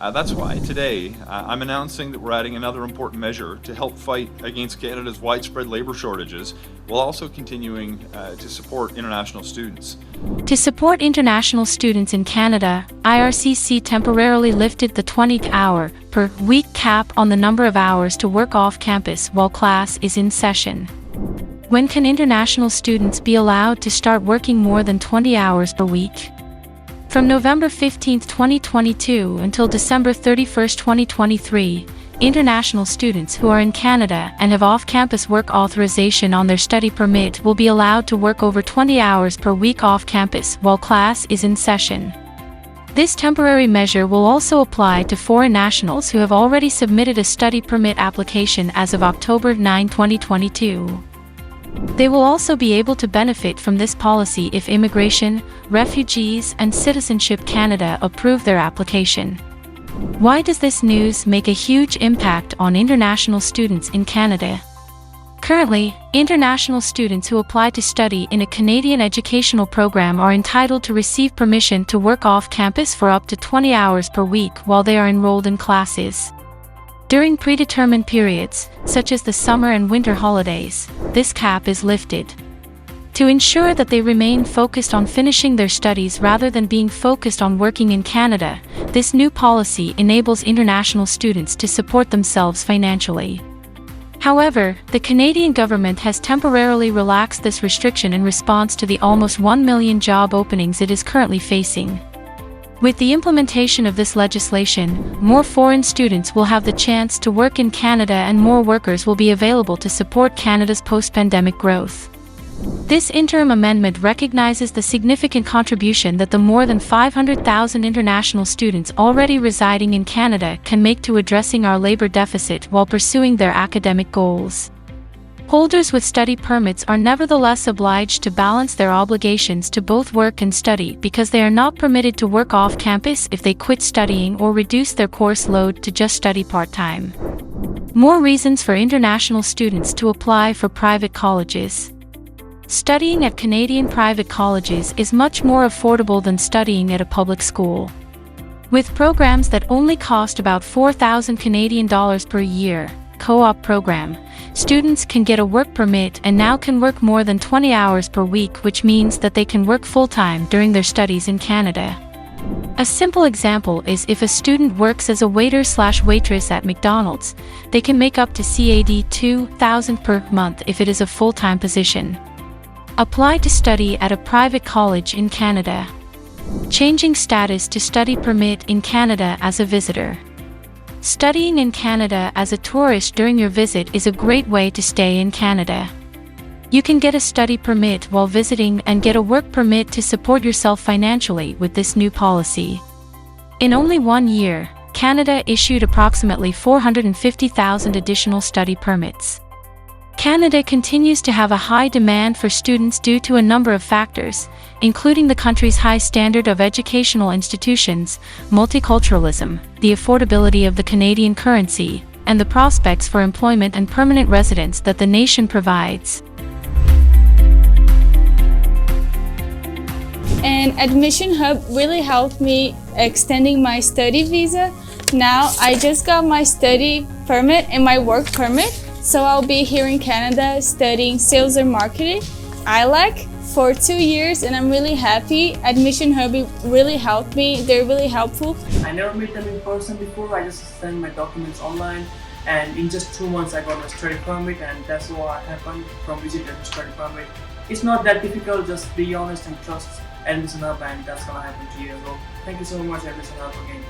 That's why today I'm announcing that we're adding another important measure to help fight against Canada's widespread labour shortages, while also continuing to support international students. To support international students in Canada, IRCC temporarily lifted the 20th hour per week cap on the number of hours to work off campus while class is in session. When can international students be allowed to start working more than 20 hours per week? From November 15, 2022 until December 31, 2023, international students who are in Canada and have off-campus work authorization on their study permit will be allowed to work over 20 hours per week off-campus while class is in session. This temporary measure will also apply to foreign nationals who have already submitted a study permit application as of October 9, 2022. They will also be able to benefit from this policy if Immigration, Refugees and Citizenship Canada approve their application. Why does this news make a huge impact on international students in Canada? Currently, international students who apply to study in a Canadian educational program are entitled to receive permission to work off campus for up to 20 hours per week while they are enrolled in classes. During predetermined periods, such as the summer and winter holidays, this cap is lifted. To ensure that they remain focused on finishing their studies rather than being focused on working in Canada, this new policy enables international students to support themselves financially. However, the Canadian government has temporarily relaxed this restriction in response to the almost 1 million job openings it is currently facing. With the implementation of this legislation, more foreign students will have the chance to work in Canada and more workers will be available to support Canada's post-pandemic growth. This interim amendment recognizes the significant contribution that the more than 500,000 international students already residing in Canada can make to addressing our labor deficit while pursuing their academic goals. Holders with study permits are nevertheless obliged to balance their obligations to both work and study because they are not permitted to work off campus if they quit studying or reduce their course load to just study part-time. More reasons for international students to apply for private colleges. Studying at Canadian private colleges is much more affordable than studying at a public school. With programs that only cost about 4,000 Canadian dollars per year, co-op program, students can get a work permit and now can work more than 20 hours per week, which means that they can work full-time during their studies in Canada. A simple example is if a student works as a waiter/waitress at McDonald's, they can make up to CAD 2,000 per month if it is a full-time position. Apply to study at a private college in Canada. Changing status to study permit in Canada as a visitor. Studying in Canada as a tourist during your visit is a great way to stay in Canada. You can get a study permit while visiting and get a work permit to support yourself financially with this new policy. In only 1 year, Canada issued approximately 450,000 additional study permits. Canada continues to have a high demand for students due to a number of factors, including the country's high standard of educational institutions, multiculturalism, the affordability of the Canadian currency, and the prospects for employment and permanent residence that the nation provides. And Admission Hub really helped me extending my study visa. Now I just got my study permit and my work permit. So I'll be here in Canada studying sales and marketing, ILAC, for 2 years, and I'm really happy. Admission Hub really helped me. They're really helpful. I never met them in person before. I just sent my documents online, and in just 2 months I got my study permit, and that's what happened from visiting the study permit. It's not that difficult, just be honest and trust Admission Hub, and that's gonna happen to you as well. Thank you so much, Admission Hub, again.